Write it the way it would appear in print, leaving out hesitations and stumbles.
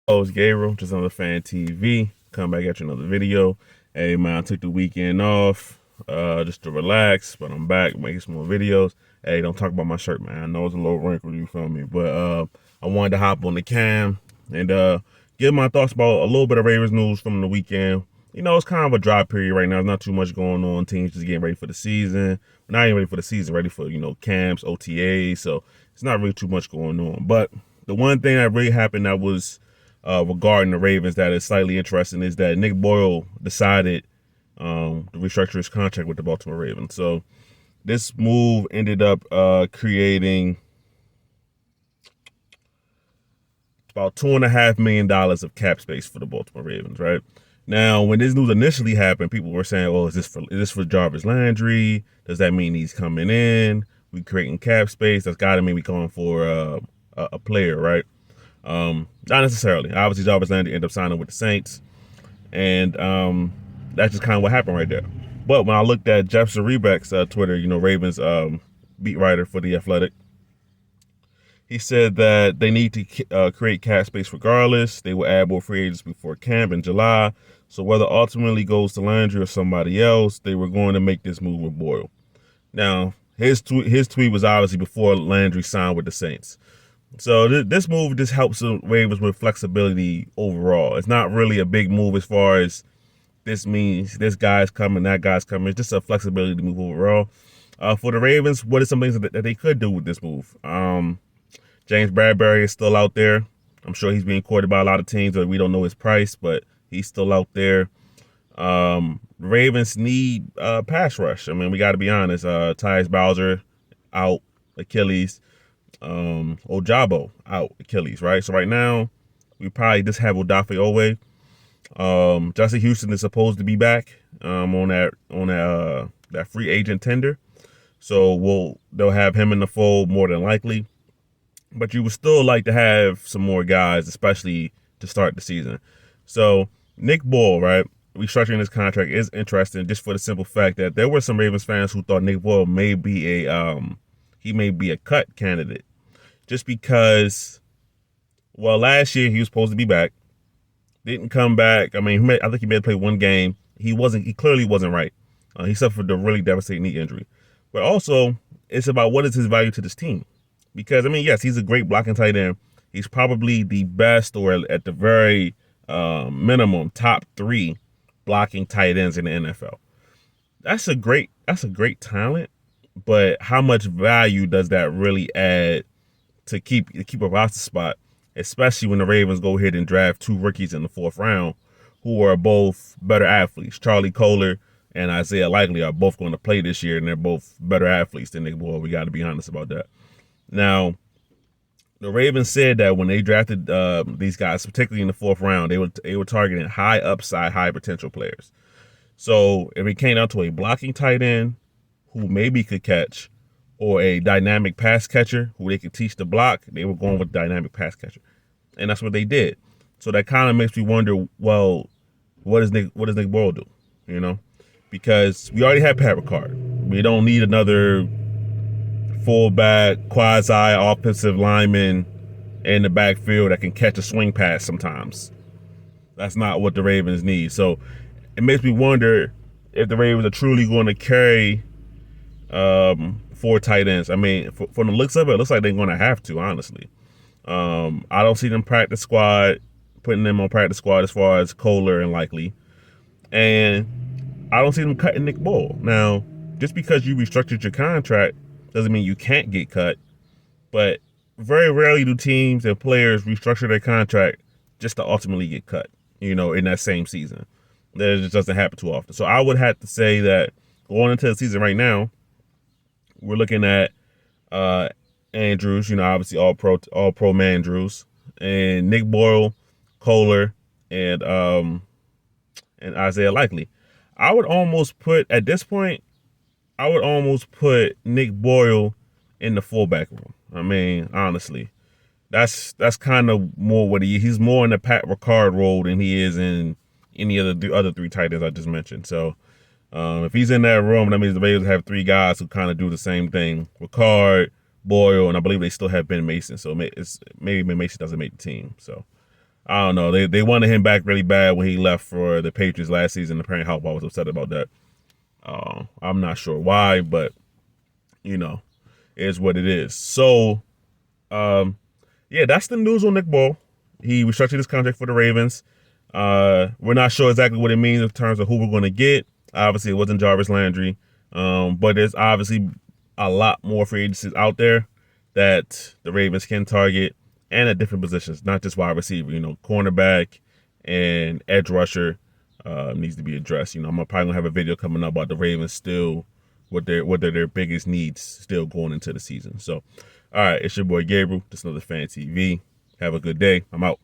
Host Gabriel, just another fan TV. Come back at you another video. Hey man, I took the weekend off just to relax, but I'm back making some more videos. Hey, don't talk about my shirt, man. I know it's a little wrinkled, you feel me? But I wanted to hop on the cam and give my thoughts about a little bit of Ravens news from the weekend. You know, it's kind of a dry period right now. There's not too much going on. Teams just getting ready for the season. Not even ready for the season, ready for, camps, OTAs. So it's not really too much going on. But the one thing that really happened that was regarding the Ravens that is slightly interesting is that Nick Boyle decided to restructure his contract with the Baltimore Ravens. So this move ended up creating about $2.5 million of cap space for the Baltimore Ravens, right? Now, when this news initially happened, people were saying, "Oh, is this for Jarvis Landry? Does that mean he's coming in? We creating cap space? That's got to mean we going for a player, right?" Not necessarily. Obviously, Jarvis Landry ended up signing with the Saints, and that's just kind of what happened right there. But when I looked at Jeff Zrebiec's Twitter, Ravens beat writer for The Athletic, he said that they need to create cap space regardless. They will add more free agents before camp in July. So whether ultimately goes to Landry or somebody else, they were going to make this move with Boyle. Now, his tweet was obviously before Landry signed with the Saints. So this move just helps the Ravens with flexibility overall. It's not really a big move as far as this means this guy's coming, that guy's coming. It's just a flexibility move overall. For the Ravens, what are some things that they could do with this move? James Bradbury is still out there. I'm sure he's being courted by a lot of teams that we don't know his price, but he's still out there. Ravens need pass rush. I mean, we got to be honest. Tyus Bowser out, Achilles. Ojabo out, Achilles, right? So right now, we probably just have Odafe Owe. Justin Houston is supposed to be back on that free agent tender. So they'll have him in the fold more than likely. But you would still like to have some more guys, especially to start the season. So Nick Boyle, right, restructuring his contract is interesting just for the simple fact that there were some Ravens fans who thought Nick Boyle may be a cut candidate just because, well, last year he was supposed to be back, didn't come back. I mean, I think he may have played one game. He clearly wasn't right. He suffered a really devastating knee injury. But also, it's about what is his value to this team. Because, I mean, yes, he's a great blocking tight end. He's probably the best, or at the very minimum, top 3 blocking tight ends in the NFL. That's a great talent, but how much value does that really add to keep a roster spot, especially when the Ravens go ahead and draft 2 rookies in the 4th round who are both better athletes? Charlie Kohler and Isaiah Likely are both going to play this year, and they're both better athletes than Nick Boyle. We got to be honest about that. Now, the Ravens said that when they drafted these guys, particularly in the 4th round, they were targeting high upside, high potential players. So if it came down to a blocking tight end who maybe could catch, or a dynamic pass catcher who they could teach to block, they were going with dynamic pass catcher, and that's what they did. So that kind of makes me wonder, well, what does Nick Boyle do? Because we already have Pat Ricard. We don't need another fullback, quasi offensive lineman in the backfield that can catch a swing pass sometimes. That's not what the Ravens need. So it makes me wonder if the Ravens are truly going to carry 4 tight ends. I mean, from the looks of it looks like they're going to have to, honestly. I don't see them putting them on practice squad as far as Kohler and Likely. And I don't see them cutting Nick Boyle. Now, just because you restructured your contract doesn't mean you can't get cut, but very rarely do teams and players restructure their contract just to ultimately get cut, in that same season. That just doesn't happen too often. So I would have to say that going into the season right now, we're looking at Andrews, obviously all pro Mandrews, and Nick Boyle, Kohler, and Isaiah Likely. I would almost put Nick Boyle in the fullback room. I mean, honestly, that's kind of more what he's more in the Pat Ricard role than he is in any of the other 3 tight ends I just mentioned. So if he's in that room, that means the Ravens have 3 guys who kind of do the same thing: Ricard, Boyle, and I believe they still have Ben Mason. So maybe Ben Mason doesn't make the team. So I don't know. They wanted him back really bad when he left for the Patriots last season. Apparently, Harbaugh was upset about that. I'm not sure why, but you know, it is what it is. So, yeah, that's the news on Nick Boyle. He restructured his contract for the Ravens. We're not sure exactly what it means in terms of who we're going to get. Obviously, it wasn't Jarvis Landry, but there's obviously a lot more free agencies out there that the Ravens can target, and at different positions, not just wide receiver. Cornerback and edge rusher needs to be addressed. I'm probably gonna have a video coming up about the Ravens still, what are their biggest needs still going into the season. So, all right, it's your boy Gabriel. Just another Fan TV. Have a good day. I'm out.